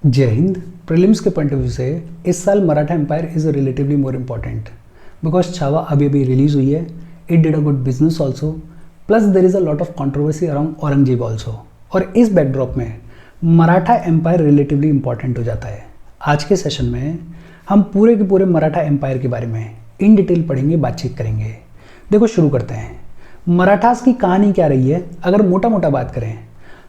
जय हिंद। प्रीलिम्स के पॉइंट ऑफ व्यू से इस साल Maratha empire is relatively more important because Chhaava अभी अभी रिलीज हुई है। It did a good business also, plus there is a lot of controversy around Aurangzeb also. और इस बैकड्रॉप में मराठा एम्पायर रिलेटिवली इंपॉर्टेंट हो जाता है। आज के सेशन में हम पूरे के पूरे मराठा एम्पायर के बारे में इन डिटेल पढ़ेंगे, बातचीत करेंगे। देखो शुरू करते हैं। मराठास की कहानी क्या रही है, अगर मोटा मोटा बात करें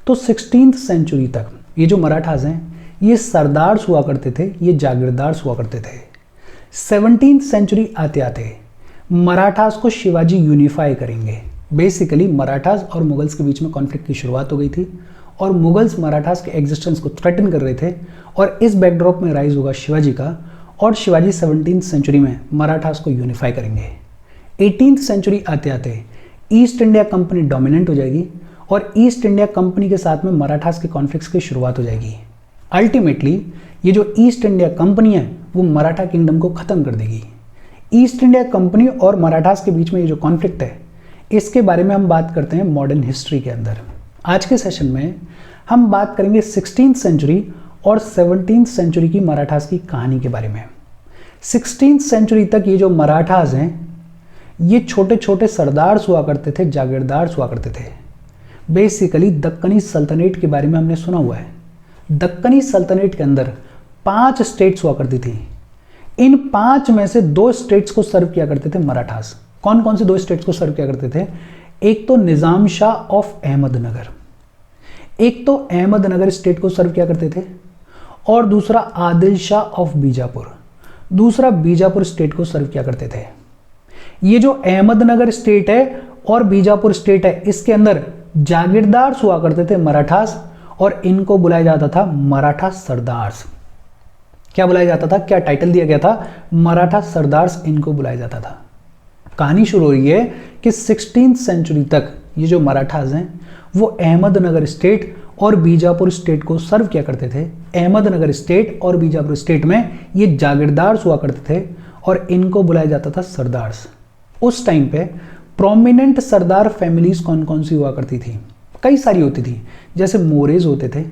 तो 16th सेंचुरी तक ये जो मराठास हैं ये सरदार्स हुआ करते थे, ये जागीरदार्स हुआ करते थे। 17th सेंचुरी आते आते मराठास को शिवाजी यूनिफाई करेंगे। बेसिकली मराठास और मुगल्स के बीच में कॉन्फ्लिक्ट की शुरुआत हो गई थी और मुगल्स मराठास के एग्जिस्टेंस को थ्रेटन कर रहे थे और इस बैकड्रॉप में राइज होगा शिवाजी का और शिवाजी 17th सेंचुरी में मराठास को यूनिफाई करेंगे। 18th सेंचुरी आते आते ईस्ट इंडिया कंपनी डोमिनेंट हो जाएगी और ईस्ट इंडिया कंपनी के साथ में मराठास के कॉन्फ्लिक्ट्स की शुरुआत हो जाएगी। अल्टीमेटली ये जो ईस्ट इंडिया कंपनी है वो मराठा किंगडम को ख़त्म कर देगी। ईस्ट इंडिया कंपनी और मराठास के बीच में ये जो कॉन्फ्लिक्ट है इसके बारे में हम बात करते हैं मॉडर्न हिस्ट्री के अंदर। आज के सेशन में हम बात करेंगे 16th सेंचुरी और 17th सेंचुरी की मराठास की कहानी के बारे में। 16th सेंचुरी तक ये जो मराठास हैं ये छोटे छोटे सरदार्स हुआ करते थे, जागीरदार्स हुआ करते थे। बेसिकली दक्कनी सल्तनत के बारे में हमने सुना हुआ है। दक्कनी सल्तनत के अंदर 5 स्टेट्स हुआ करती थी। इन 5 में से 2 स्टेट्स को सर्व किया करते थे मराठास। कौन कौन से 2 स्टेट्स को सर्व किया करते थे? एक तो निजाम शाह ऑफ अहमदनगर, एक तो अहमदनगर स्टेट को सर्व किया करते थे और दूसरा आदिल शाह ऑफ बीजापुर, दूसरा बीजापुर स्टेट को सर्व किया करते थे। ये जो अहमदनगर स्टेट है और बीजापुर स्टेट है इसके अंदर जागीरदार्स हुआ करते थे मराठास और इनको बुलाया जाता था मराठा सरदार्स। क्या बुलाया जाता था, क्या टाइटल दिया गया था? मराठा सरदार्स इनको बुलाया जाता था। कहानी शुरू हो रही है कि 16th सेंचुरी तक ये जो मराठास हैं वो अहमदनगर स्टेट और बीजापुर स्टेट को सर्व किया करते थे। अहमदनगर स्टेट और बीजापुर स्टेट में ये जागीरदार्स हुआ करते थे और इनको बुलाया जाता था सरदार्स। उस टाइम पे प्रोमिनेंट सरदार फैमिलीज कौन कौन सी हुआ करती थी? कई सारी होती थी। जैसे मोरेज होते थे,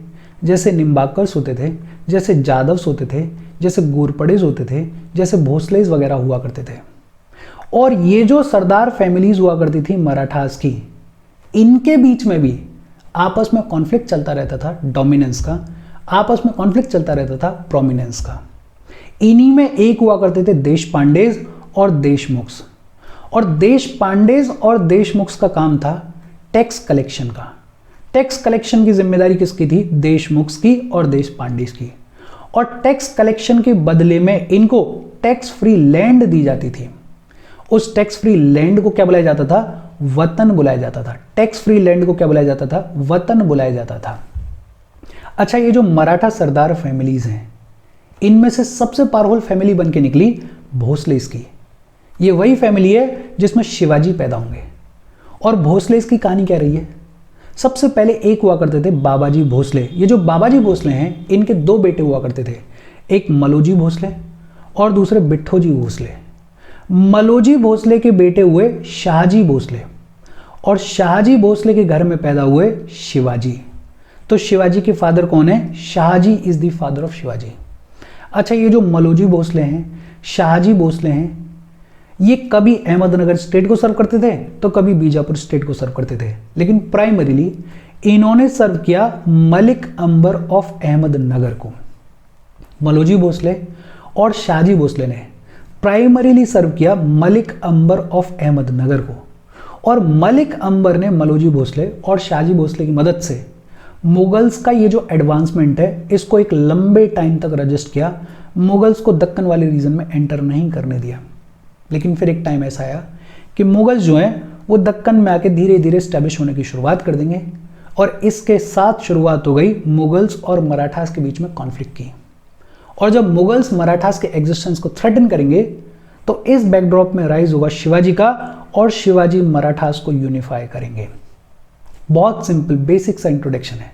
जैसे निम्बाकर्स होते थे, जैसे जादव्स होते थे, जैसे गोरपड़ेज होते थे, जैसे भोसलेज वगैरह हुआ करते थे। और ये जो सरदार फैमिलीज हुआ करती थी मराठास की, इनके बीच में भी आपस में कॉन्फ्लिक्ट चलता रहता था डोमिनेंस का, आपस में कॉन्फ्लिक्ट चलता रहता था प्रोमिनेंस का। इन्हीं में एक हुआ करते थे देश पांडेज और देशमुख्स। और देश पांडेज और देशमुख्स का काम था टैक्स कलेक्शन का। टैक्स कलेक्शन की जिम्मेदारी किसकी थी? देशमुख्स की और देश पांडेज की। और टैक्स कलेक्शन के बदले में इनको टैक्स फ्री लैंड दी जाती थी। उस टैक्स फ्री लैंड को क्या बुलाया जाता था? वतन बुलाया जाता था। टैक्स फ्री लैंड को क्या बुलाया जाता था? वतन बुलाया जाता था। अच्छा, ये जो मराठा सरदार फैमिलीज हैं इनमें से सबसे पावरफुल फैमिली बन के निकली भोसलेज की। ये वही फैमिली है जिसमें शिवाजी पैदा होंगे। और भोसलेज की कहानी क्या रही है? सबसे पहले एक हुआ करते थे बाबाजी भोसले। ये जो बाबाजी भोसले हैं इनके 2 बेटे हुआ करते थे, एक मलोजी भोसले और दूसरे बिट्ठोजी भोसले। मलोजी भोसले के बेटे हुए शाहजी भोसले और शाहजी भोसले के घर में पैदा हुए शिवाजी। तो शिवाजी के फादर कौन है? Shahaji is the father of Shivaji. अच्छा, ये जो मलोजी भोसले हैं, शाहजी भोसले हैं, ये कभी अहमदनगर स्टेट को सर्व करते थे तो कभी बीजापुर स्टेट को सर्व करते थे, लेकिन प्राइमरीली इन्होंने सर्व किया मलिक अंबर ऑफ अहमदनगर को। मलोजी भोसले और शाहजी भोसले ने प्राइमरीली सर्व किया मलिक अंबर ऑफ अहमदनगर को। और मलिक अंबर ने मलोजी भोसले और शाहजी भोसले की मदद से मुगल्स का ये जो एडवांसमेंट है इसको एक लंबे टाइम तक रजिस्ट किया। मुगल्स को दक्कन वाले रीजन में एंटर नहीं करने दिया। लेकिन फिर एक टाइम ऐसा आया कि मुगल्स जो हैं वो दक्कन में आके धीरे धीरे स्टैब्लिश होने की शुरुआत कर देंगे और इसके साथ शुरुआत हो गई मुगल्स और मराठास के बीच में कॉन्फ्लिक्ट की। और जब मुगल्स मराठास के एग्जिस्टेंस को थ्रेटन करेंगे तो इस बैकड्रॉप में राइज होगा शिवाजी का और शिवाजी मराठास को यूनिफाई करेंगे। बहुत सिंपल बेसिक सा इंट्रोडक्शन है।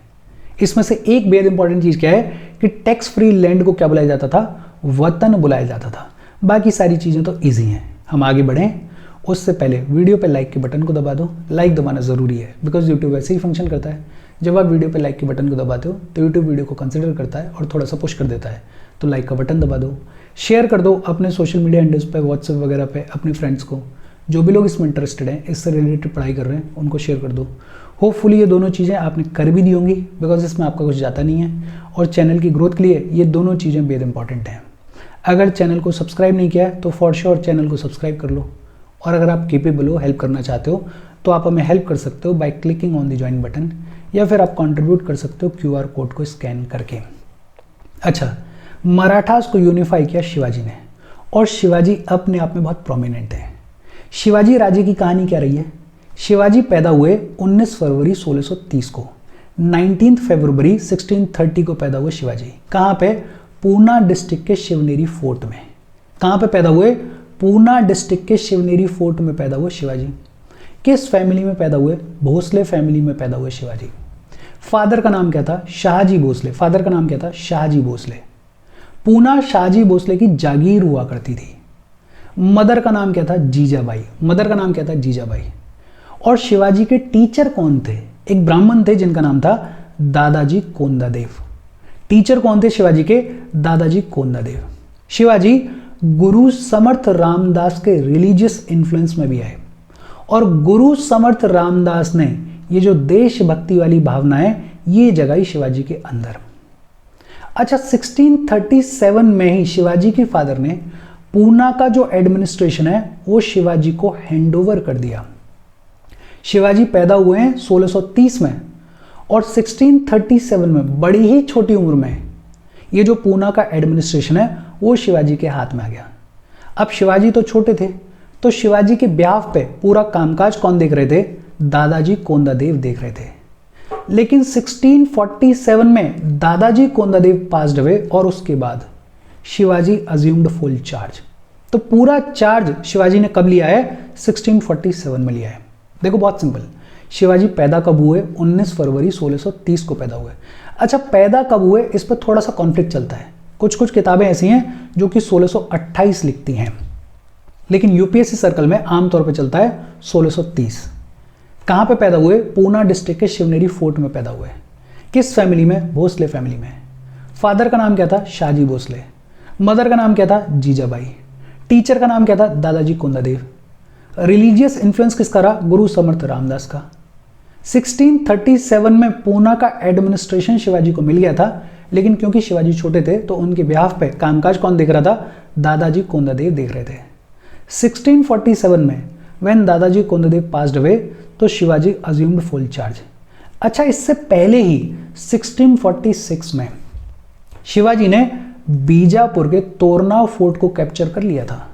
इसमें से एक बेहद इंपॉर्टेंट चीज क्या है कि टैक्स फ्री लैंड को क्या बुलाया जाता था? वतन बुलाया जाता था। बाकी सारी चीजें तो इजी हैं। हम आगे बढ़ें उससे पहले वीडियो पे लाइक के बटन को दबा दो। लाइक दबाना जरूरी है बिकॉज यूट्यूब वैसे ही फंक्शन करता है जब आप वीडियो पे लाइक के बटन को दबाते हो तो यूट्यूब वीडियो को कंसिडर करता है और थोड़ा सा पुश कर देता है। तो लाइक का बटन दबा दो, शेयर कर दो अपने सोशल मीडिया हैंडल्स पे, व्हाट्सएप वगैरह पे अपने फ्रेंड्स को, जो भी लोग इसमें इंटरेस्टेड हैं, इससे रिलेटेड पढ़ाई कर रहे हैं, उनको शेयर कर दो। होपफुली ये दोनों चीज़ें आपने कर भी दी होंगी, बिकॉज इसमें आपका कुछ जाता नहीं है और चैनल की ग्रोथ के लिए ये दोनों चीज़ें बेहद इंपॉर्टेंट हैं। अगर चैनल को सब्सक्राइब नहीं किया है तो फॉर श्योर चैनल को सब्सक्राइब कर लो, और अगर आप केपेबल हो, हेल्प करना चाहते हो, तो आप हमें हेल्प कर सकते हो by clicking on the join button, या फिर आप कंट्रीब्यूट कर सकते हो QR कोड को स्कैन करके। अच्छा, मराठास को यूनिफाई किया शिवाजी ने, और शिवाजी अपने आप में बहुत प्रोमिनेंट है। शिवाजी राजे की कहानी क्या रही है? शिवाजी पैदा हुए 19 फरवरी 1630 को, 19 फरवरी 1630 को पैदा हुए शिवाजी। कहाँ पे? पूना डिस्ट्रिक्ट के शिवनेरी फोर्ट में। कहाँ पे पैदा हुए? पूना डिस्ट्रिक्ट के शिवनेरी फोर्ट में पैदा हुए शिवाजी। किस फैमिली में पैदा हुए? भोसले फैमिली में पैदा हुए शिवाजी। फादर का नाम क्या था? शाहजी भोसले। फादर का नाम क्या था? शाहजी भोसले। पूना शाहजी भोसले की जागीर हुआ करती थी। मदर का नाम क्या था? जीजाबाई। मदर का नाम क्या था? जीजाबाई। और शिवाजी के टीचर कौन थे? एक ब्राह्मण थे जिनका नाम था दादाजी कोंडादेव। टीचर कौन थे शिवाजी के? दादाजी कोंडादेव। शिवाजी गुरु समर्थ रामदास के रिलीजियस इन्फ्लुएंस में भी आए, और गुरु समर्थ रामदास ने ये जो देशभक्ति वाली भावना है ये जगाई शिवाजी के अंदर। अच्छा, 1637 में ही शिवाजी के फादर ने पूना का जो एडमिनिस्ट्रेशन है वो शिवाजी को हैंडओवर कर दिया। शिवाजी पैदा हुए हैं 1630 में, और 1637 में बड़ी ही छोटी उम्र में ये जो पूना का एडमिनिस्ट्रेशन है वो शिवाजी के हाथ में आ गया। अब शिवाजी तो छोटे थे, तो शिवाजी के ब्याह पे पूरा कामकाज कौन देख रहे थे? दादाजी कोंडादेव देख रहे थे। लेकिन 1647 में दादाजी कोंडादेव पास्ड अवे, और उसके बाद शिवाजी अज्यूम्ड फुल चार्ज। तो पूरा चार्ज शिवाजी ने कब लिया है? 1647 में लिया है। देखो बहुत सिंपल, शिवाजी पैदा कब हुए? 19 फरवरी 1630 को पैदा हुए। अच्छा, पैदा कब हुए इस पर थोड़ा सा कॉन्फ्लिक्ट चलता है। कुछ कुछ किताबें ऐसी हैं जो कि 1628 लिखती हैं, लेकिन यूपीएससी सर्कल में आमतौर पे चलता है 1630। कहाँ पे पैदा हुए? पूना डिस्ट्रिक्ट के शिवनेरी फोर्ट में पैदा हुए। किस फैमिली में? भोसले फैमिली में। फादर का नाम क्या था? शाहजी भोसले। मदर का नाम क्या था? जीजाबाई। टीचर का नाम क्या था? दादाजी कोंडादेव। रिलीजियस इन्फ्लुएंस किसका रहा? गुरु समर्थ रामदास का। 1637 में पूना का एडमिनिस्ट्रेशन शिवाजी को मिल गया था, लेकिन क्योंकि शिवाजी छोटे थे तो उनके ब्याह पे कामकाज कौन देख रहा था? दादाजी कोंडादेव देख रहे थे। 1647 में व्हेन दादाजी कोंडादेव पास्ड अवे तो शिवाजी अज्यूम्ड फुल चार्ज। अच्छा, इससे पहले ही 1646 में शिवाजी ने बीजापुर के तोरनाव फोर्ट को कैप्चर कर लिया था।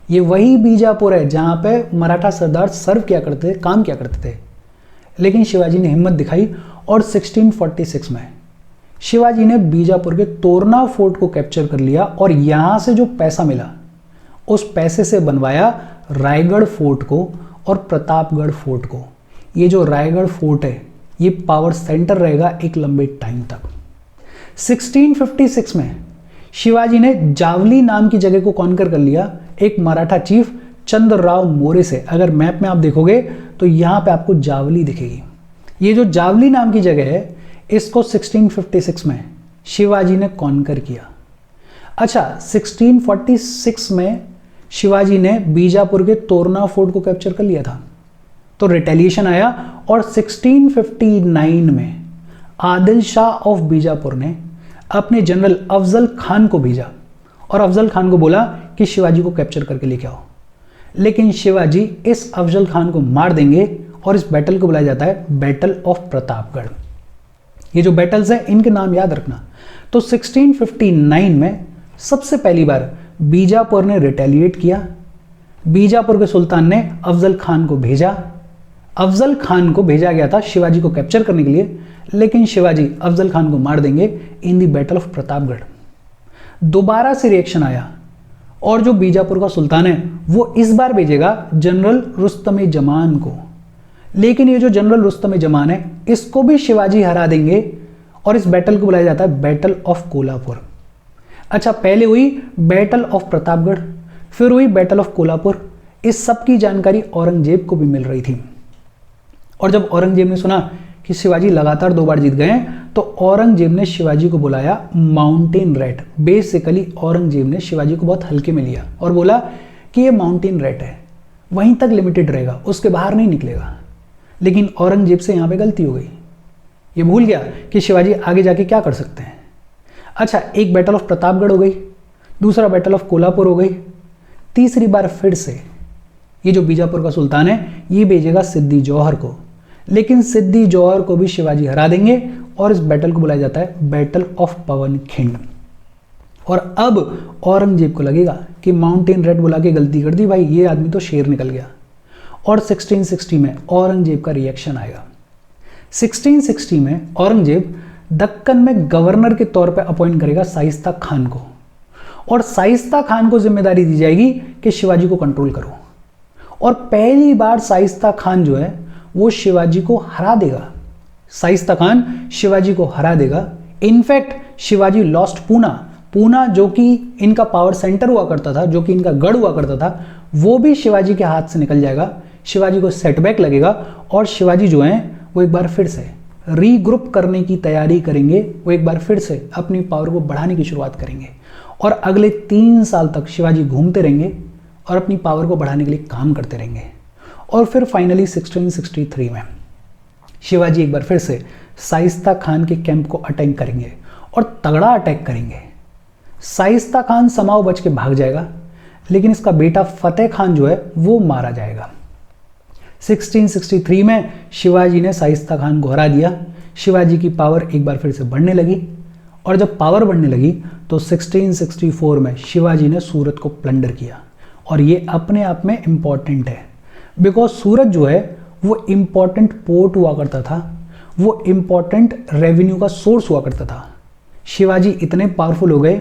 ये वही बीजापुर है जहां पे मराठा सरदार सर्व किया करते थे, काम किया करते थे। लेकिन शिवाजी ने हिम्मत दिखाई और 1646 में शिवाजी ने बीजापुर के तोरनाव फोर्ट को कैप्चर कर लिया, और यहां से जो पैसा मिला उस पैसे से बनवाया रायगढ़ फोर्ट को और प्रतापगढ़ फोर्ट को। ये जो रायगढ़ फोर्ट है ये पावर सेंटर रहेगा एक लंबे टाइम तक। 1656 में शिवाजी ने जावली नाम की जगह को कॉन्कर कर लिया एक मराठा चीफ चंद्रराव मोरे से। अगर मैप में आप देखोगे तो यहां पे आपको जावली दिखेगी। ये जो जावली नाम की जगह है इसको 1656 में शिवाजी ने कॉन्कर किया। अच्छा, 1646 में शिवाजी ने बीजापुर के तोरना फोर्ट को कैप्चर कर लिया था, तो रिटेलिएशन आया, और 1659 में आदिल शाह ऑफ बीजापुर ने अपने जनरल अफजल खान को भेजा और अफजल खान को बोला कि शिवाजी को कैप्चर करके लेके आओ। लेकिन शिवाजी इस अफजल खान को मार देंगे, और इस बैटल को बुलाया जाता है बैटल ऑफ प्रतापगढ़। ये जो बैटल्स हैं इनके नाम याद रखना। तो 1659 में सबसे पहली बार बीजापुर ने रिटेलिएट किया। बीजापुर के सुल्तान ने अफजल खान को भेजा। अफजल खान को भेजा गया था शिवाजी को कैप्चर करने के लिए, लेकिन शिवाजी अफजल खान को मार देंगे इन दी बैटल ऑफ प्रतापगढ़। दोबारा से रिएक्शन आया, और जो बीजापुर का सुल्तान है वो इस बार भेजेगा जनरल रुस्तम जमान को। लेकिन ये जो जनरल रुस्तम जमान है इसको भी शिवाजी हरा देंगे, और इस बैटल को बुलाया जाता है बैटल ऑफ कोल्हापुर। अच्छा, पहले हुई बैटल ऑफ प्रतापगढ़, फिर हुई बैटल ऑफ कोल्हापुर। इस सब की जानकारी औरंगजेब को भी मिल रही थी, और जब औरंगजेब ने सुना कि शिवाजी लगातार 2 बार जीत गए हैं, तो औरंगजेब ने शिवाजी को बुलाया माउंटेन रैट। बेसिकली औरंगजेब ने शिवाजी को बहुत हल्के में लिया और बोला कि ये माउंटेन रैट है, वहीं तक लिमिटेड रहेगा, उसके बाहर नहीं निकलेगा। लेकिन औरंगजेब से यहाँ पे गलती हो गई, ये भूल गया कि शिवाजी आगे जाके क्या कर सकते हैं। अच्छा, एक बैटल ऑफ प्रतापगढ़ हो गई, दूसरा बैटल ऑफ कोल्हापुर हो गई, तीसरी बार फिर से ये जो बीजापुर का सुल्तान है ये भेजेगा सिद्दी जौहर को, लेकिन सिद्दी जौहर को भी शिवाजी हरा देंगे और इस बैटल को बुलाया जाता है बैटल ऑफ पवनखिंड। और अब औरंगजेब को लगेगा कि माउंटेन रेड बुला के गलती कर दी भाई, ये आदमी तो शेर निकल गया। और 1660 में औरंगजेब का रिएक्शन आएगा। 1660 में औरंगजेब दक्कन में गवर्नर के तौर पर अपॉइंट करेगा शाइस्ता खान को, और शाइस्ता खान को जिम्मेदारी दी जाएगी कि शिवाजी को कंट्रोल करो। और पहली बार शाइस्ता खान जो है वो शिवाजी को हरा देगा। शाइस्ता खान शिवाजी को हरा देगा। इनफैक्ट शिवाजी लॉस्ट पूना जो कि इनका पावर सेंटर हुआ करता था, जो कि इनका गढ़ हुआ करता था, वो भी शिवाजी के हाथ से निकल जाएगा। शिवाजी को सेटबैक लगेगा और शिवाजी जो है वो एक बार फिर से रीग्रुप करने की तैयारी करेंगे। वो एक बार फिर से अपनी पावर को बढ़ाने की शुरुआत करेंगे और अगले 3 साल तक शिवाजी घूमते रहेंगे और अपनी पावर को बढ़ाने के लिए काम करते रहेंगे। और फिर फाइनली 1663 में शिवाजी एक बार फिर से शाइस्ता खान के कैंप को अटैक करेंगे और तगड़ा अटैक करेंगे। शाइस्ता खान समाव बच के भाग जाएगा, लेकिन इसका बेटा फतेह खान जो है वो मारा जाएगा। 1663 में शिवाजी ने शाइस्ता खान को हरा दिया। शिवाजी की पावर एक बार फिर से बढ़ने लगी, और जब पावर बढ़ने लगी तो 1664 में शिवाजी ने सूरत को प्लंडर किया। और ये अपने आप में इम्पॉर्टेंट है, बिकॉज सूरत जो है वो इम्पॉर्टेंट पोर्ट हुआ करता था, वो इम्पॉर्टेंट रेवेन्यू का सोर्स हुआ करता था। शिवाजी इतने पावरफुल हो गए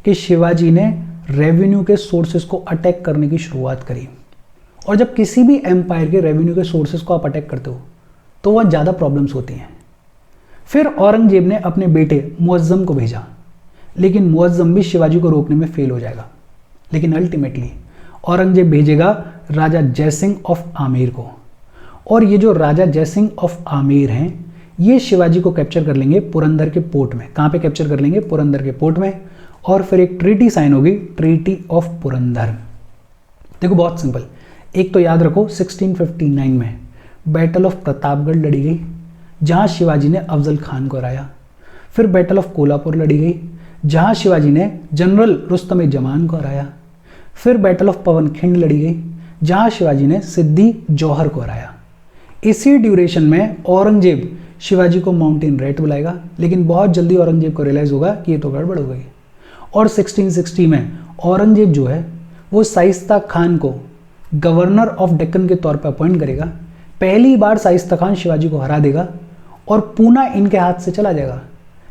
कि शिवाजी ने रेवेन्यू के सोर्सेज को अटैक करने की शुरुआत करी। और जब किसी भी एम्पायर के रेवेन्यू के सोर्सेज को आप अटैक करते हो तो वह ज़्यादा प्रॉब्लम्स होती हैं। फिर औरंगजेब ने अपने बेटे मुअज्जम को भेजा, लेकिन मुअज्जम भी शिवाजी को रोकने में फेल हो जाएगा। लेकिन अल्टीमेटली औरंगजेब भेजेगा राजा जयसिंह ऑफ आमेर को, और ये जो राजा जयसिंह ऑफ आमेर हैं ये शिवाजी को कैप्चर कर लेंगे पुरंदर के पोर्ट में। कहाँ पे कैप्चर कर लेंगे? पुरंदर के पोर्ट में। और फिर एक ट्रीटी साइन होगी, ट्रीटी ऑफ पुरंदर। देखो बहुत सिंपल, एक तो याद रखो 1659 में बैटल ऑफ प्रतापगढ़ लड़ी गई जहाँ शिवाजी ने अफजल खान को हराया। फिर बैटल ऑफ कोल्हापुर लड़ी गई जहाँ शिवाजी ने जनरल रुस्तम जमान को हराया। फिर बैटल ऑफ पवनखिंड लड़ी गई जहाँ शिवाजी ने सिद्दी जौहर को हराया। इसी ड्यूरेशन में औरंगजेब शिवाजी को माउंटेन रेट बुलाएगा, लेकिन बहुत जल्दी औरंगजेब को रियलाइज़ होगा कि ये तो गड़बड़ हो गई। और 1660 में औरंगजेब जो है वो शाइस्ता खान को गवर्नर ऑफ डेक्कन के तौर पर अपॉइंट करेगा। पहली बार शाइस्ता खान शिवाजी को हरा देगा और पूना इनके हाथ से चला जाएगा।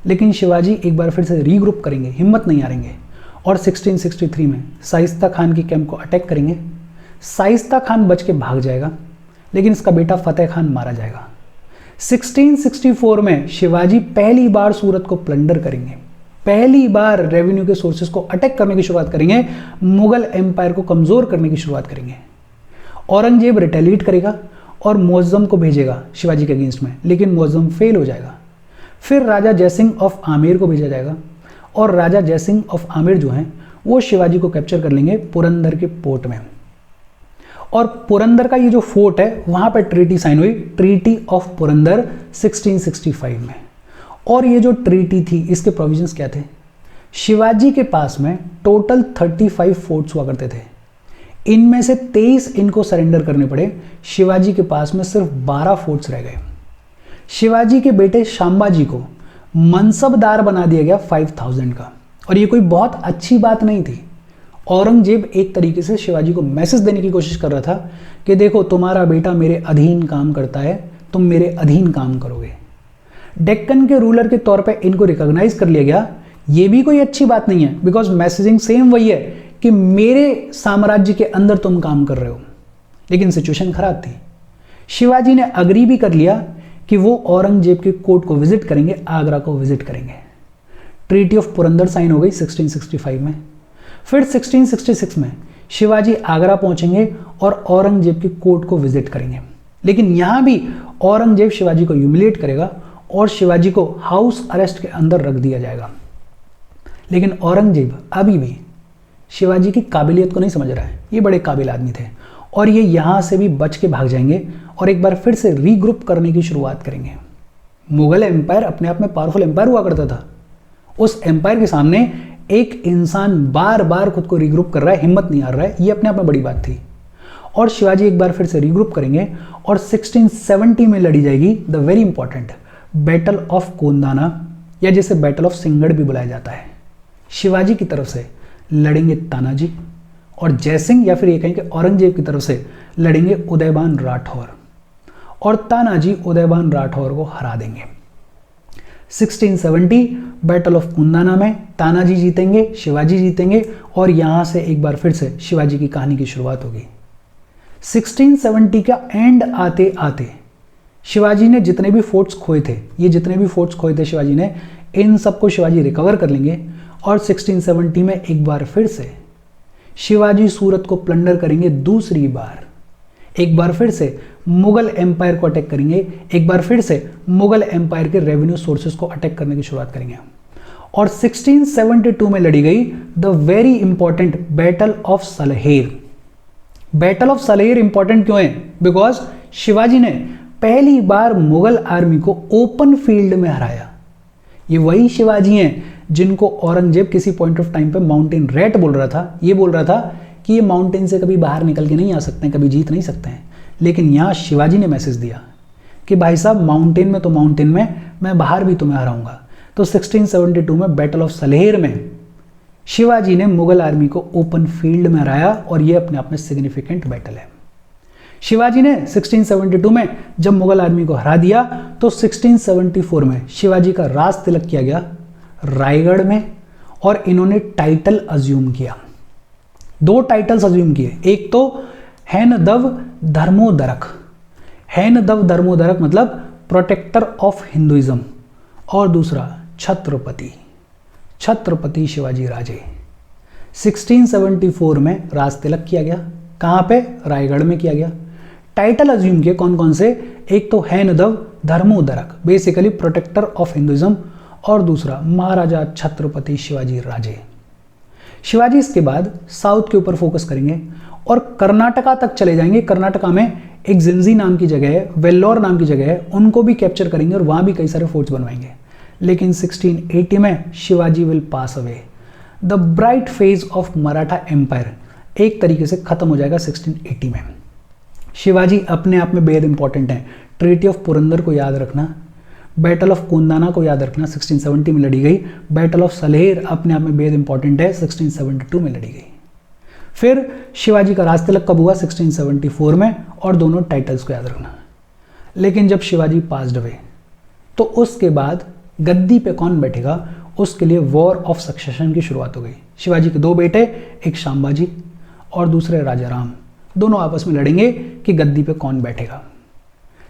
लेकिन शिवाजी एक बार फिर से रीग्रुप करेंगे, हिम्मत नहीं हारेंगे, और 1663 में शाइस्ता खान के कैंप को अटैक करेंगे। शाइस्ता खान बच के भाग जाएगा, लेकिन इसका बेटा फतेह खान मारा जाएगा। 1664 में शिवाजी पहली बार सूरत को प्लंडर करेंगे, पहली बार रेवेन्यू के सोर्सेज को अटैक करने की शुरुआत करेंगे, मुगल एम्पायर को कमज़ोर करने की शुरुआत करेंगे। औरंगजेब रिटेलिएट करेगा और मुअज्जम को भेजेगा शिवाजी के अगेंस्ट में, लेकिन मुअज्जम फेल हो जाएगा। फिर राजा जयसिंह ऑफ आमेर को भेजा जाएगा, और राजा जयसिंह ऑफ आमेर जो हैं वो शिवाजी को कैप्चर कर लेंगे पुरंदर के पोर्ट में। और पुरंदर का ये जो फोर्ट है वहाँ पर ट्रीटी साइन हुई, ट्रीटी ऑफ पुरंदर 1665 में। और ये जो ट्रीटी थी इसके प्रोविजंस क्या थे? शिवाजी के पास में टोटल 35 फोर्ट्स हुआ करते थे, इनमें से 23 इनको सरेंडर करने पड़े। शिवाजी के पास में सिर्फ 12 फोर्ट्स रह गए। शिवाजी के बेटे शांबाजी को मनसबदार बना दिया गया 5000 का, और ये कोई बहुत अच्छी बात नहीं थी। औरंगजेब एक तरीके से शिवाजी को मैसेज देने की कोशिश कर रहा था कि देखो तुम्हारा बेटा मेरे अधीन काम करता है, तुम मेरे अधीन काम करोगे। डेक्कन के रूलर के तौर पे इनको रिकॉग्नाइज कर लिया गया, ये भी कोई अच्छी बात नहीं है, बिकॉज मैसेजिंग सेम वही है कि मेरे साम्राज्य के अंदर तुम काम कर रहे हो। लेकिन सिचुएशन खराब थी। शिवाजी ने अग्री भी कर लिया कि वो औरंगजेब के कोर्ट को विजिट करेंगे, आगरा को विजिट करेंगे। ट्रीटी ऑफ पुरंदर साइन हो गई 1665 में। फिर 1666 में शिवाजी आगरा पहुंचेंगे और औरंगजेब के कोर्ट को विजिट करेंगे। लेकिन यहाँ भी औरंगजेब शिवाजी को ह्यूमिलिएट करेगा और शिवाजी को हाउस अरेस्ट के अंदर रख दिया जाएगा। लेकिन औरंगजेब अभी भी शिवाजी की काबिलियत को नहीं समझ रहा है। ये बड़े काबिल आदमी थे और ये यहाँ से भी बच के भाग जाएंगे और एक बार फिर से रीग्रुप करने की शुरुआत करेंगे। मुगल एम्पायर अपने आप में पावरफुल एम्पायर हुआ करता था। उस एम्पायर के सामने एक इंसान बार बार खुद को रीग्रुप कर रहा है, हिम्मत नहीं हार रहा है, ये अपने आप में बड़ी बात थी। और शिवाजी एक बार फिर से रीग्रुप करेंगे और 1670 में लड़ी जाएगी the very important battle of Kondana, या जिसे बैटल ऑफ सिंगड़ भी बुलाया जाता है। शिवाजी की तरफ से लड़ेंगे तानाजी और जयसिंह, या फिर ये कहें कि औरंगजेब की तरफ से लड़ेंगे उदयबान राठौर, और तानाजी उदयबान राठौर को हरा देंगे। 1670 बैटल ऑफ कुंदाना में तानाजी जीतेंगे, शिवाजी जीतेंगे और यहां से एक बार फिर से शिवाजी की कहानी की शुरुआत होगी। 1670 का एंड आते आते शिवाजी ने जितने भी फोर्ट्स खोए थे, ये जितने भी फोर्ट्स खोए थे शिवाजी ने, इन सबको शिवाजी रिकवर कर लेंगे और 1670 में एक बार फिर से शिवाजी सूरत को प्लंडर करेंगे दूसरी बार। एक बार फिर से मुगल एम्पायर को अटैक करेंगे, एक बार फिर से मुगल एम्पायर के रेवेन्यू सोर्सेस को अटैक करने की शुरुआत करेंगे। और 1672 में लड़ी गई the very important battle of Salher. Battle of Salher important क्यों है? बिकॉज शिवाजी ने पहली बार मुगल आर्मी को ओपन फील्ड में हराया। ये वही शिवाजी हैं जिनको औरंगजेब किसी पॉइंट ऑफ टाइम पे माउंटेन रैट बोल रहा था। ये बोल रहा था कि ये माउंटेन से कभी बाहर निकल के नहीं आ सकते हैं, कभी जीत नहीं सकते हैं। लेकिन यहाँ शिवाजी ने मैसेज दिया कि भाई साहब माउंटेन में तो माउंटेन में, मैं बाहर भी तुम्हें हराऊंगा। तो 1672 में बैटल ऑफ सलहेर में शिवाजी ने मुगल आर्मी को ओपन फील्ड में हराया और ये अपने आप में सिग्निफिकेंट बैटल है। शिवाजी ने 1672 में जब मुगल आर्मी को हरा दिया तो 1674 में शिवाजी का राज तिलक किया गया रायगढ़ में और इन्होंने टाइटल अज्यूम किया। दो टाइटल्स अज्यूम किए, एक तो हैनदव धर्मोदरक। हैनदव धर्मोदरक मतलब प्रोटेक्टर ऑफ हिंदुइज्म, और दूसरा छत्रपति, छत्रपति शिवाजी राजे। 1674 में राज तिलक किया गया। कहाँ पे? रायगढ़ में किया गया। टाइटल अज्यूम किए कौन कौन से? एक तो हैनदव धर्मोदरक, बेसिकली प्रोटेक्टर ऑफ हिंदुइज्म, और दूसरा महाराजा छत्रपति शिवाजी राजे। शिवाजी इसके बाद साउथ के ऊपर फोकस करेंगे और कर्नाटका तक चले जाएंगे। कर्नाटका में एक जिंजी नाम की जगह है, वेल्लोर नाम की जगह है, उनको भी कैप्चर करेंगे और वहां भी कई सारे फोर्ट्स बनवाएंगे। लेकिन 1680 में Shivaji will pass away. The bright phase of Maratha empire एक तरीके से खत्म हो जाएगा 1680 में। शिवाजी अपने आप में बेहद इंपॉर्टेंट है। ट्रीटी ऑफ पुरंदर को याद रखना, बैटल ऑफ कोंदाना को याद रखना, 1670 में लड़ी गई। बैटल ऑफ सलहेर अपने आप में बेहद इंपॉर्टेंट है, 1672 में लड़ी गई। फिर शिवाजी का राज तिलक कब हुआ? 1674 में, और दोनों टाइटल्स को याद रखना। लेकिन जब शिवाजी पास्ड अवे तो उसके बाद गद्दी पे कौन बैठेगा, उसके लिए वॉर ऑफ सक्सेशन की शुरुआत हो गई। शिवाजी के दो बेटे, एक शांबाजी और दूसरे राजा राम, दोनों आपस में लड़ेंगे कि गद्दी पे कौन बैठेगा।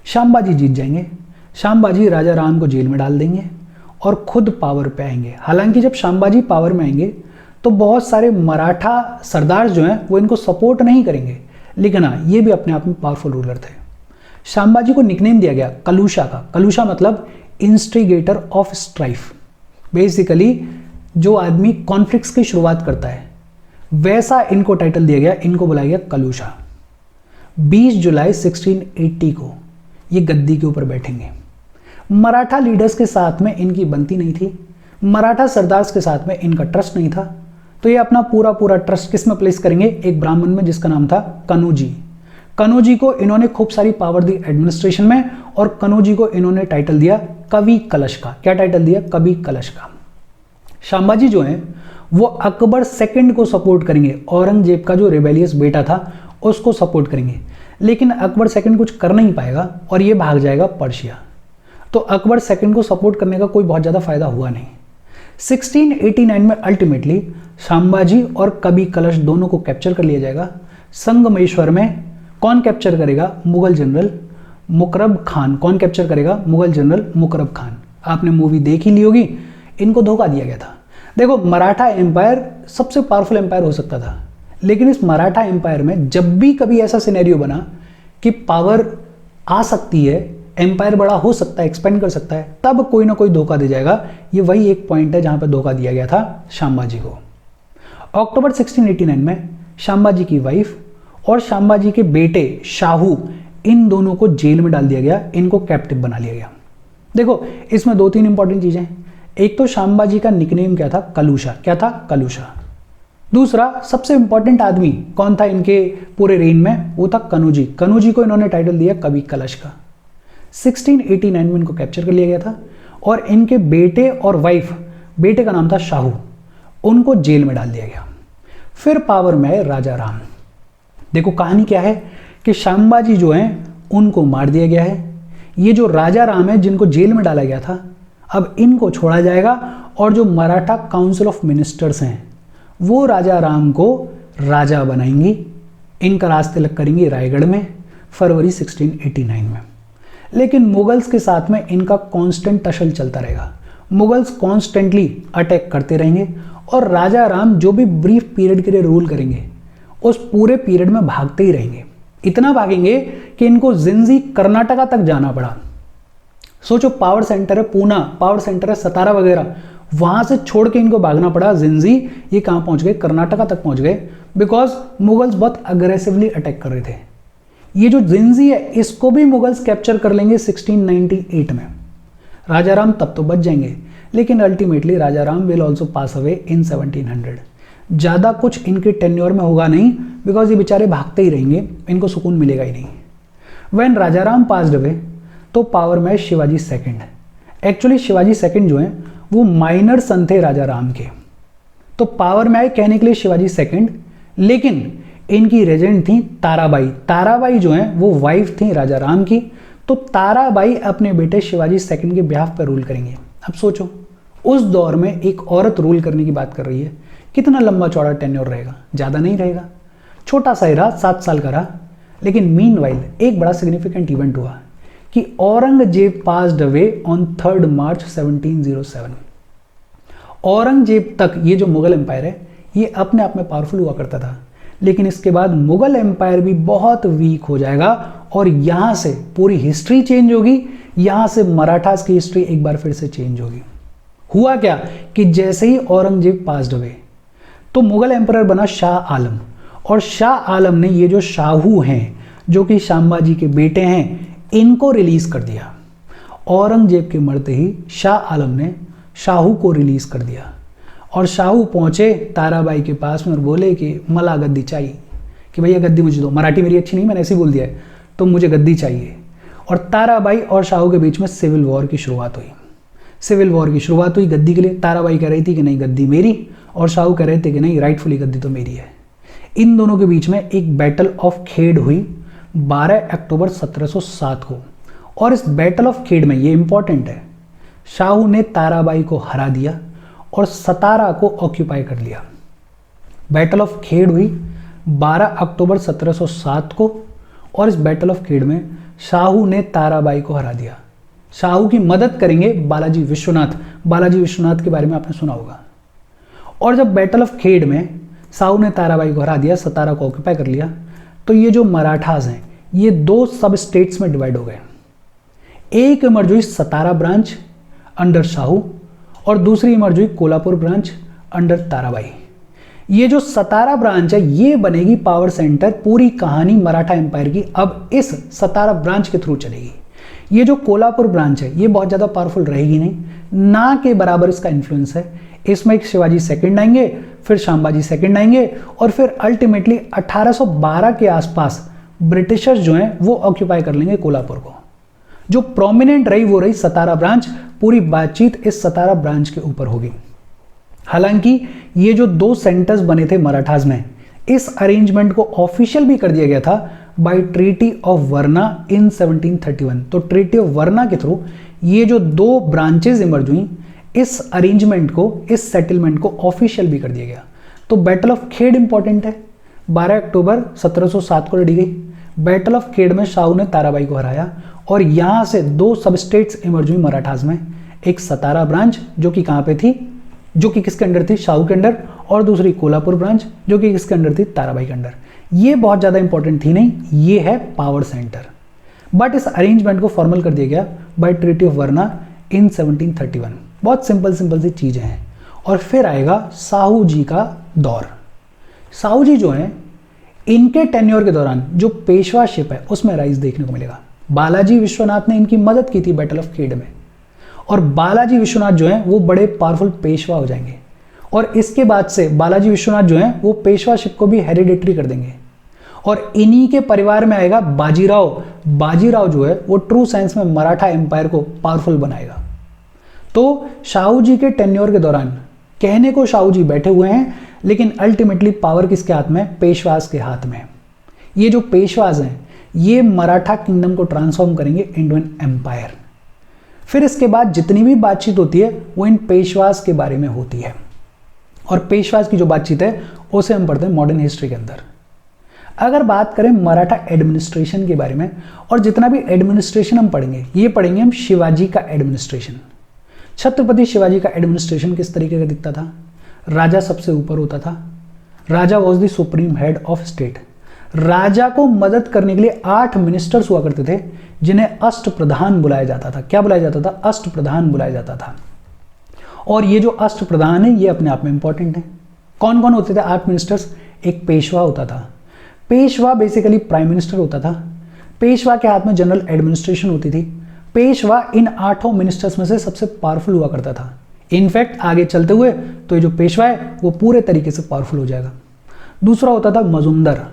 शांबाजी जीत जाएंगे। शांबाजी राजा राम को जेल में डाल देंगे और खुद पावर पे आएंगे। हालांकि जब शांबाजी पावर में आएंगे तो बहुत सारे मराठा सरदार जो हैं वो इनको सपोर्ट नहीं करेंगे, लेकिन हाँ ये भी अपने आप में पावरफुल रूलर थे। शांबाजी को निकनेम दिया गया कलूशा का। कलूशा मतलब इंस्टिगेटर ऑफ स्ट्राइफ, बेसिकली जो आदमी कॉन्फ्लिक्ट्स की शुरुआत करता है, वैसा इनको टाइटल दिया गया। इनको बुलाया गया कलूशा। 20 जुलाई 1680 को ये गद्दी के ऊपर बैठेंगे। मराठा लीडर्स के साथ में इनकी बनती नहीं थी, मराठा सरदार्स के साथ में इनका ट्रस्ट नहीं था, तो ये अपना पूरा ट्रस्ट किस में प्लेस करेंगे? एक ब्राह्मण में जिसका नाम था कनौजी। कनौजी को इन्होंने खूब सारी पावर दी एडमिनिस्ट्रेशन में, और कनौजी को इन्होंने टाइटल दिया कवि कलश का। क्या टाइटल दिया? कवि कलश का। शांबाजी जो है वो अकबर सेकंड को सपोर्ट करेंगे, औरंगजेब का जो रिबेलियस बेटा था उसको सपोर्ट करेंगे। लेकिन अकबर सेकंड कुछ कर नहीं पाएगा और ये भाग जाएगा पर्शिया। तो अकबर सेकंड को सपोर्ट करने का कोई बहुत ज़्यादा फायदा हुआ नहीं। 1689 में अल्टीमेटली शांबाजी और कवि कलश दोनों को कैप्चर कर लिया जाएगा। संगमेश्वर में कौन कैप्चर करेगा? मुगल जनरल मुकरब खान। कौन कैप्चर करेगा? मुगल जनरल मुकरब खान। आपने मूवी देख ही ली होगी। इनको धोखा दिया गया था। देखो, मराठा एम्पायर सबसे पावरफुल एम्पायर हो सकता था, लेकिन इस मराठा एम्पायर में जब भी कभी ऐसा सिनेरियो बना कि पावर आ सकती है, एम्पायर बड़ा हो सकता है, एक्सपेंड कर सकता है, तब कोई ना कोई धोखा दे जाएगा। ये वही एक पॉइंट है जहां पर धोखा दिया गया था शांबाजी को। अक्टूबर 1689 में शांबाजी की वाइफ और शांबाजी के बेटे शाहू, इन दोनों को जेल में डाल दिया गया, इनको कैप्टिव बना लिया गया। देखो इसमें 2-3 इंपॉर्टेंट चीजें, एक तो शांबाजी का निकनेम क्या था, कलूशा। क्या था, कलूशा। दूसरा सबसे इंपॉर्टेंट आदमी कौन था इनके पूरे रेन में, वो था कनौजी। कनौजी को इन्होंने टाइटल दिया कवि कलश का। 1689 में इनको कैप्चर कर लिया गया था और इनके बेटे और वाइफ, बेटे का नाम था शाहू, उनको जेल में डाल दिया गया। फिर पावर में आए राजा राम। देखो कहानी क्या है कि शांबाजी जो हैं उनको मार दिया गया है। ये जो राजा राम है जिनको जेल में डाला गया था, अब इनको छोड़ा जाएगा और जो मराठा काउंसिल ऑफ मिनिस्टर्स हैं वो राजा राम को राजा बनाएंगी। इनका राज तिलक करेंगे रायगढ़ में फरवरी 1689 में। लेकिन मुगल्स के साथ में इनका कांस्टेंट टसल चलता रहेगा। मुगल्स कॉन्स्टेंटली अटैक करते रहेंगे और राजा राम जो भी ब्रीफ पीरियड के लिए रूल करेंगे उस पूरे पीरियड में भागते ही रहेंगे। इतना भागेंगे कि इनको जिंजी कर्नाटका तक जाना पड़ा। सोचो पावर सेंटर है पूना, पावर सेंटर है सतारा वगैरह, वहां से छोड़ के इनको भागना पड़ा जिंजी। ये कहां पहुंच गए, कर्नाटका तक पहुंच गए, बिकॉज मुगल्स बहुत अग्रेसिवली अटैक कर रहे थे। ये जो जिंजी है इसको भी मुगल्स कैप्चर कर लेंगे 1698 में। राजा राम तब तो बच जाएंगे, लेकिन ultimately Raja Ram will also pass away in 1700। ज़्यादा कुछ इनके टेन्योर में होगा नहीं, बिकॉज ये बेचारे भागते ही रहेंगे, इनको सुकून मिलेगा ही नहीं। When Raja Ram passed away तो पावर में Shivaji second. Actually Shivaji second जो हैं वो माइनर सन थे राजा राम के, तो पावर में आए कहने के लिए शिवाजी सेकंड, लेकिन इनकी रेजेंट थी ताराबाई। ताराबाई जो हैं वो वाइफ थी राजा राम की, तो ताराबाई अपने बेटे शिवाजी सेकंड के बिहाफ पर रूल करेंगे। अब सोचो उस दौर में एक औरत रूल करने की बात कर रही है, कितना लंबा चौड़ा टेन्योर रहेगा, ज़्यादा नहीं रहेगा, छोटा सा ही रहा, 7 साल का रहा। लेकिन मीनवाइल एक बड़ा सिग्निफिकेंट इवेंट हुआ कि औरंगजेब पास्ड अवे ऑन 3 मार्च 1707। औरंगजेब तक ये जो मुगल एम्पायर है ये अपने आप में पावरफुल हुआ करता था, लेकिन इसके बाद मुगल एम्पायर भी बहुत वीक हो जाएगा और यहां से पूरी हिस्ट्री चेंज होगी। यहां से मराठास की हिस्ट्री एक बार फिर से चेंज होगी। हुआ क्या कि जैसे ही औरंगजेब पास्ड अवे तो मुगल एम्पायर बना शाह आलम, और शाह आलम ने ये जो शाहू हैं जो कि शांबाजी के बेटे हैं इनको रिलीज कर दिया। औरंगजेब के मरते ही शाह आलम ने शाहू को रिलीज कर दिया और शाहू पहुंचे ताराबाई के पास में और बोले कि मला गद्दी चाहिए, कि भैया गद्दी मुझे दो। मराठी मेरी अच्छी नहीं, मैंने ऐसे ही बोल दिया है, तो मुझे गद्दी चाहिए। और ताराबाई और शाहू के बीच में सिविल वॉर की शुरुआत हुई। सिविल वॉर की शुरुआत हुई गद्दी के लिए। ताराबाई कह रही थी कि नहीं गद्दी मेरी, और शाहू कह रहे थे कि नहीं राइटफुली गद्दी तो मेरी है। इन दोनों के बीच में एक बैटल ऑफ खेड़ हुई 12 अक्टूबर 1707 को, और इस बैटल ऑफ खेड़ में ये इंपॉर्टेंट है, शाहू ने ताराबाई को हरा दिया और सतारा को ऑक्यूपाई कर लिया। बैटल ऑफ खेड़ हुई 12 अक्टूबर 1707 को, और इस बैटल ऑफ खेड़ में शाहू ने ताराबाई को हरा दिया। शाहू की मदद करेंगे बालाजी विश्वनाथ। बालाजी विश्वनाथ के बारे में आपने सुना होगा। और जब बैटल ऑफ खेड़ में शाहू ने ताराबाई को हरा दिया, सतारा को ऑक्यूपाई कर लिया, तो ये जो मराठास हैं ये 2 सब स्टेट्स में डिवाइड हो गए। एक इमर्ज हुई सतारा ब्रांच अंडर शाहू और दूसरी इमर्ज हुई कोल्हापुर ब्रांच अंडर ताराबाई। ये जो सतारा ब्रांच है ये बनेगी पावर सेंटर। पूरी कहानी मराठा एम्पायर की अब इस सतारा ब्रांच के थ्रू चलेगी। ये जो कोल्हापुर ब्रांच है ये बहुत ज़्यादा पावरफुल रहेगी नहीं, ना के बराबर इसका इन्फ्लुएंस है। इसमें एक शिवाजी सेकंड आएंगे, फिर शांबाजी सेकंड आएंगे, और फिर अल्टीमेटली 1812 के आसपास ब्रिटिशर्स जो हैं वो ऑक्यूपाई कर लेंगे कोल्हापुर को। जो प्रोमिनेंट रही वो रही सतारा ब्रांच। पूरी बातचीत इस सतारा ब्रांच के ऊपर होगी। हालांकि ये जो 2 सेंटर्स बने थे मराठास में, इस अरेंजमेंट को ऑफिशियल भी कर दिया गया था बाय ट्रीटी ऑफ वर्ना इन 1731। तो ट्रीटी ऑफ वर्ना के थ्रू ये जो 2 ब्रांचेस इमर्ज हुई, इस अरेंजमेंट को, इस सेटलमेंट को ऑफिशियल भी कर दिया गया। तो बैटल ऑफ खेड़ इंपॉर्टेंट है, 12 अक्टूबर 1707 को लड़ी गई। बैटल ऑफ खेड़ में शाहू ने ताराबाई को हराया और यहां से 2 सब स्टेट्स इमर्ज हुई मराठास में। एक सतारा ब्रांच जो कि कहां पे थी, जो कि किसके अंडर थी, शाहू के अंडर, और दूसरी कोल्हापुर ब्रांच जो कि किसके अंडर थी, ताराबाई के अंडर। ये बहुत ज़्यादा इंपॉर्टेंट थी नहीं, ये है पावर सेंटर। बट इस अरेंजमेंट को फॉर्मल कर दिया गया बाय ट्रीटी ऑफ वर्ना इन 1731। बहुत सिंपल सी चीज़ें हैं। और फिर आएगा साहू जी का दौर। साहू जी जो हैं, इनके टेन्योर के दौरान जो पेशवाशिप है उसमें राइज देखने को मिलेगा। बालाजी विश्वनाथ ने इनकी मदद की थी बैटल ऑफ खेड़ में, और बालाजी विश्वनाथ जो हैं वो बड़े पावरफुल पेशवा हो जाएंगे। और इसके बाद से बालाजी विश्वनाथ जो हैं वो पेशवाशिप को भी हेरिडेटरी कर देंगे, और इन्हीं के परिवार में आएगा बाजीराव। बाजीराव जो है वो ट्रू सेंस में मराठा एम्पायर को पावरफुल बनाएगा। तो शाहू जी के टेन्योर के दौरान कहने को शाहू जी बैठे हुए हैं, लेकिन अल्टीमेटली पावर किसके हाथ में? पेशवास के हाथ में। ये जो पेशवास हैं ये मराठा किंगडम को ट्रांसफॉर्म करेंगे इनटू एन एम्पायर। फिर इसके बाद जितनी भी बातचीत होती है वो इन पेशवास के बारे में होती है, और पेशवास की जो बातचीत है उसे हम पढ़ते हैं मॉडर्न हिस्ट्री के अंदर। अगर बात करें मराठा एडमिनिस्ट्रेशन के बारे में, और जितना भी एडमिनिस्ट्रेशन हम पढ़ेंगे ये पढ़ेंगे हम शिवाजी का एडमिनिस्ट्रेशन। छत्रपति शिवाजी का एडमिनिस्ट्रेशन किस तरीके का दिखता था? राजा सबसे ऊपर होता था। Raja was the supreme head of state. राजा को मदद करने के लिए 8 मिनिस्टर्स हुआ करते थे, जिन्हें अष्ट प्रधान बुलाया जाता था। क्या बुलाया जाता था? अष्ट प्रधान बुलाया जाता था। और ये जो अष्ट प्रधान है ये अपने आप में इंपॉर्टेंट है। कौन कौन होते थे 8 मिनिस्टर्स? एक पेशवा होता था। पेशवा बेसिकली प्राइम मिनिस्टर होता था। पेशवा के हाथ में जनरल एडमिनिस्ट्रेशन होती थी। पेशवा इन 8 मिनिस्टर्स में से सबसे पावरफुल हुआ करता था। इनफैक्ट आगे चलते हुए तो ये जो पेशवा है वो पूरे तरीके से पावरफुल हो जाएगा। दूसरा होता था मजुमदार।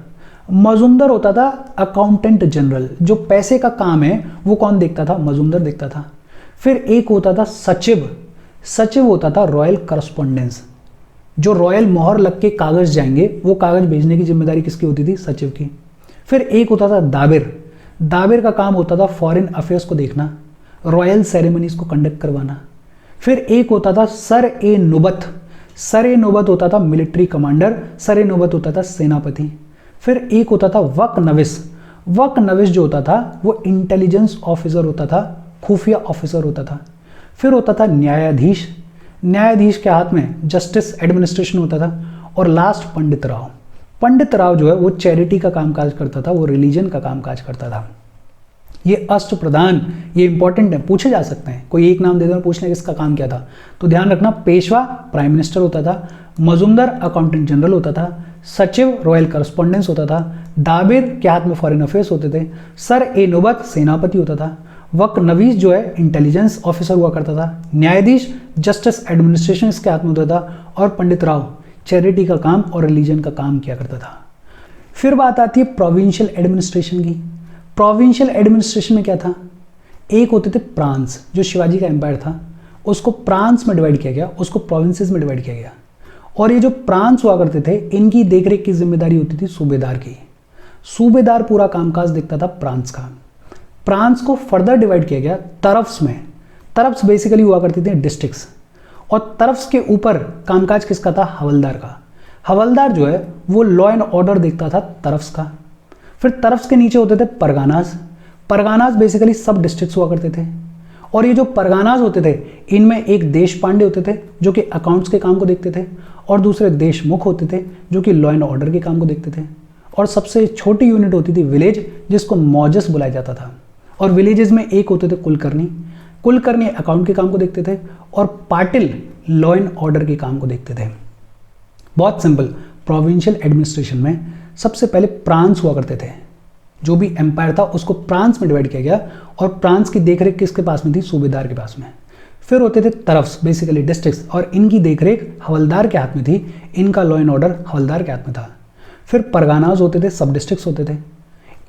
मजुमदार होता था अकाउंटेंट जनरल। जो पैसे का काम है वो कौन देखता था? मजुमदार देखता था। फिर एक होता था सचिव। सचिव होता था रॉयल करस्पॉन्डेंस। जो रॉयल मोहर लग के कागज जाएंगे वो कागज भेजने की जिम्मेदारी किसकी होती थी? सचिव की। फिर एक होता था दाबिर। दाबिर का काम होता था फॉरेन अफेयर्स को देखना, रॉयल सेरेमनीज को कंडक्ट करवाना। फिर एक होता था सर ए नौबत। सर ए नौबत होता था मिलिट्री कमांडर। सर ए नौबत होता था सेनापति। फिर एक होता था वक नविस। वक नविस जो होता था वो इंटेलिजेंस ऑफिसर होता था, खुफिया ऑफिसर होता था। फिर होता था न्यायाधीश। न्यायाधीश के हाथ में जस्टिस एडमिनिस्ट्रेशन होता था। और लास्ट पंडित राव। पंडित राव जो है वो चैरिटी का कामकाज करता था, वो रिलीजन का कामकाज करता था। ये अष्ट प्रधान ये इंपॉर्टेंट है, पूछे जा सकते हैं। कोई एक नाम दे दो, पूछने किसका काम क्या था, तो ध्यान रखना पेशवा प्राइम मिनिस्टर होता था, मजुमदार अकाउंटेंट जनरल होता था, सचिव रॉयल करस्पॉन्डेंस होता था, दाबिर के हाथ में फॉरेन अफेयर्स होते थे, सर ए नौबत सेनापति होता था, वक नवीस जो है इंटेलिजेंस ऑफिसर हुआ करता था, न्यायाधीश जस्टिस एडमिनिस्ट्रेशन इसके हाथ में होता था, और पंडित राव चैरिटी का काम और रिलीजन का काम किया करता था। फिर बात आती है प्रोविंशियल एडमिनिस्ट्रेशन की। प्रोविंशियल एडमिनिस्ट्रेशन में क्या था? एक होते थे प्रांस। जो शिवाजी का एम्पायर था उसको प्रांस में डिवाइड किया गया, उसको प्रोविंसेस में डिवाइड किया गया। और ये जो प्रांस हुआ करते थे इनकी देखरेख की जिम्मेदारी होती थी सूबेदार की। सूबेदार पूरा कामकाज देखता था प्रांस का। प्रांस को फर्दर डिवाइड किया गया तरफ्स में। तरफ्स बेसिकली हुआ करती थी डिस्ट्रिक्ट्स, और तरफ्स के ऊपर कामकाज किसका था? हवलदार का। हवलदार जो है वो लॉ एंड ऑर्डर देखता था तरफ्स का। फिर तरफ्स के नीचे होते थे परगानास। परगानास बेसिकली सब डिस्ट्रिक्ट्स हुआ करते थे। और ये जो परगानास होते थे इनमें एक देश पांडे होते थे जो कि अकाउंट्स के काम को देखते थे, और दूसरे देशमुख होते थे जो कि लॉ एंड ऑर्डर के काम को देखते थे, और सबसे छोटी यूनिट होती थी विलेज जिसको मौजस बुलाया जाता था। और विलेजेस में एक होते थे कुलकर्णी। कुलकर्णी अकाउंट के काम को देखते थे, और पाटिल लॉ एंड ऑर्डर के काम को देखते थे। बहुत सिंपल। प्रोविंशियल एडमिनिस्ट्रेशन में सबसे पहले प्रांस हुआ करते थे। जो भी एम्पायर था उसको प्रांस में डिवाइड किया गया, और प्रांस की देखरेख किसके पास में थी? सूबेदार के पास में। फिर होते थे तरफ्स बेसिकली डिस्ट्रिक्ट्स, और इनकी देखरेख हवलदार के हाथ में थी। इनका लॉ एंड ऑर्डर हवलदार के हाथ में था। फिर परगानाज होते थे, सब डिस्ट्रिक्ट्स होते थे।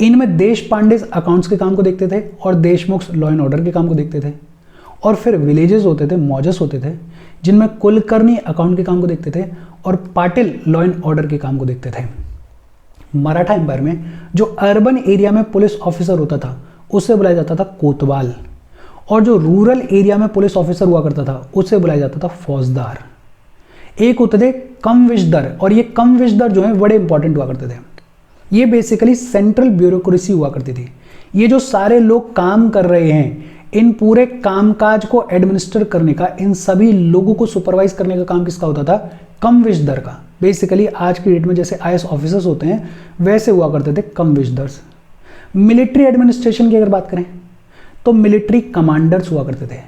इनमें देश पांडे अकाउंट्स के काम को देखते थे, और देशमुख लॉ एंड ऑर्डर के काम को देखते थे। और फिर विलेजेस होते थे, मौजस होते थे, जिनमें कुलकर्णी अकाउंट के काम को देखते थे, और पाटिल लॉ एंड ऑर्डर के काम को देखते थे। मराठा एम्पायर में जो अर्बन एरिया में पुलिस ऑफिसर होता था उसे बुलाया जाता था कोतवाल, और जो रूरल एरिया में पुलिस ऑफिसर हुआ करता था उसे बुलाया जाता था फौजदार। एक होते थे कमविशदर, और ये कमविशदर जो है बड़े इंपॉर्टेंट हुआ करते थे। ये बेसिकली सेंट्रल ब्यूरोक्रेसी हुआ करती थी। ये जो सारे लोग काम कर रहे हैं इन पूरे कामकाज को एडमिनिस्टर करने का, इन सभी लोगों को सुपरवाइज करने का काम किसका होता था? कमविशदर का। बेसिकली आज की डेट में जैसे आईएएस ऑफिसर्स होते हैं वैसे हुआ करते थे कमविशदर्स। मिलिट्री एडमिनिस्ट्रेशन की अगर बात करें तो मिलिट्री कमांडर्स हुआ करते थे,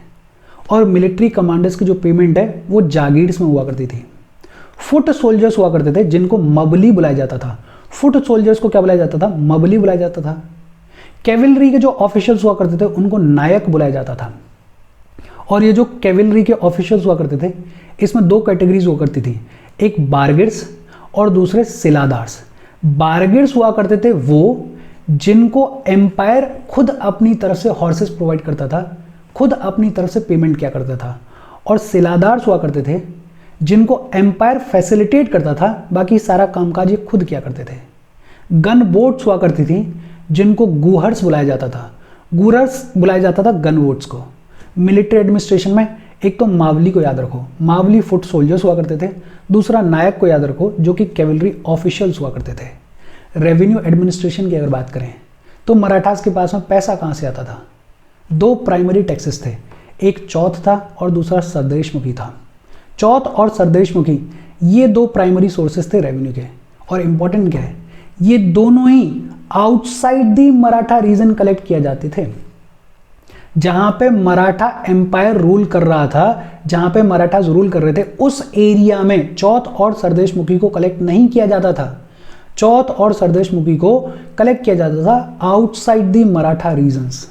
और मिलिट्री कमांडर्स की जो पेमेंट है वो जागीर्स में हुआ करती थी। फुट सोल्जर्स हुआ करते थे जिनको मबली बुलाया जाता था। फुट सोल्जर्स को क्या बुलाया जाता था? मबली बुलाया जाता था। कैवलरी के जो ऑफिशियल्स हुआ करते थे उनको नायक बुलाया जाता था। और ये जो कैवलरी के ऑफिशियल्स हुआ करते थे इसमें दो कैटेगरीज हुआ करती थी, एक बारगिर्स और दूसरे सिलादार्स। बारगिर्स हुआ करते थे वो जिनको एम्पायर खुद अपनी तरफ से हॉर्सेस प्रोवाइड करता था, खुद अपनी तरफ से पेमेंट किया करता था। और सिलादार्स हुआ करते थे जिनको एम्पायर फैसिलिटेट करता था, बाकी सारा कामकाज ये खुद किया करते थे। गन बोट्स हुआ करती थी जिनको गुहर्स बुलाया जाता था। गुहर्स बुलाया जाता था गन बोट्स को। मिलिट्री एडमिनिस्ट्रेशन में एक तो मावली को याद रखो, मावली फुट सोल्जर्स हुआ करते थे। दूसरा नायक को याद रखो जो कि कैवलरी ऑफिशियल्स हुआ करते थे। रेवेन्यू एडमिनिस्ट्रेशन की अगर बात करें तो मराठास के पास में पैसा कहाँ से आता था? दो प्राइमरी टैक्सेस थे, एक चौथ था और दूसरा सरदेशमुखी था। चौथ और सरदेशमुखी ये दो प्राइमरी सोर्सेस थे रेवेन्यू के। और इंपॉर्टेंट क्या है, ये दोनों ही outside the Maratha region collect किए जाते थे। जहां पे मराठा एम्पायर रूल कर रहा था, जहां पे मराठास रूल कर रहे थे, उस एरिया में चौथ और सरदेशमुखी को कलेक्ट नहीं किया जाता था। चौथ और सरदेशमुखी को कलेक्ट किया जाता था आउटसाइड दी मराठा रीजन्स।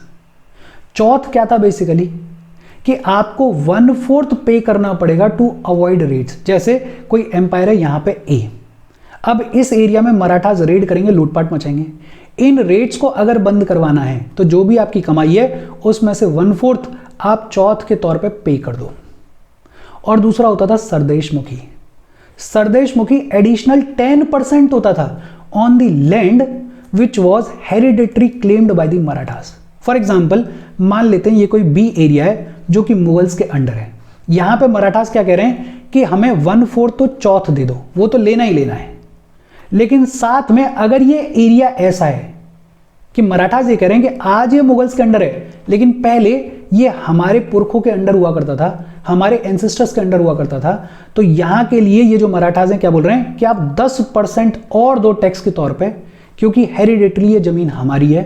चौथ क्या था बेसिकली कि आपको 1/4 पे करना पड़ेगा टू अवॉइड रेड्स। जैसे कोई एम्पायर है यहां पे ए, अब इस एरिया में मराठास रेड करेंगे, लूटपाट मचाएंगे। इन रेट्स को अगर बंद करवाना है तो जो भी आपकी कमाई है उसमें से 1/4 आप चौथ के तौर पे कर दो। और दूसरा होता था सरदेशमुखी। सरदेशमुखी एडिशनल 10% होता था on the land which was hereditary claimed by the Marathas. For example मान लेते हैं ये कोई बी एरिया है जो कि मुगल्स के अंडर है। यहां पे मराठास क्या कह रहे हैं कि हमें 1/4 तो चौथ दे दो, वो तो लेना ही लेना है। लेकिन साथ में अगर ये एरिया ऐसा है कि मराठास ये कह रहे हैं कि आज ये मुगल्स के अंडर है, लेकिन पहले ये हमारे पुरखों के अंडर हुआ करता था, हमारे एंसेस्टर्स के अंडर हुआ करता था, तो यहां के लिए ये जो मराठास हैं क्या बोल रहे हैं कि आप 10% और दो टैक्स के तौर पे, क्योंकि हेरिडेटरी ये जमीन हमारी है।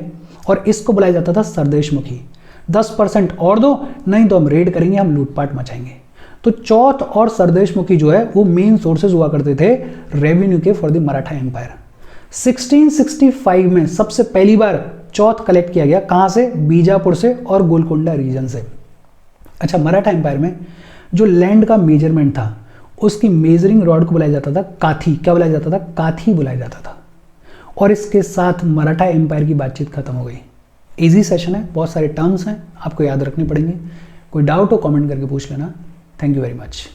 और इसको बुलाया जाता था सरदेशमुखी। 10% और दो, नहीं तो हम रेड करेंगे, हम लूटपाट मचाएंगे। तो चौथ और सरदेशमुखी जो है वो मेन सोर्सेज हुआ करते थे रेवेन्यू के फॉर द मराठा एम्पायर। 1665 में सबसे पहली बार चौथ कलेक्ट किया गया, कहां से? बीजापुर से और गोलकोंडा रीजन से। अच्छा, मराठा एम्पायर में जो लैंड का मेजरमेंट था उसकी मेजरिंग रॉड को बुलाया जाता था काथी। क्या बुलाया जाता था? काथी बुलाया जाता था। और इसके साथ मराठा एम्पायर की बातचीत खत्म हो गई। इजी सेशन है, बहुत सारे टर्म्स हैं आपको याद रखने पड़ेंगे। कोई डाउट हो कमेंट करके पूछ लेना। Thank you very much.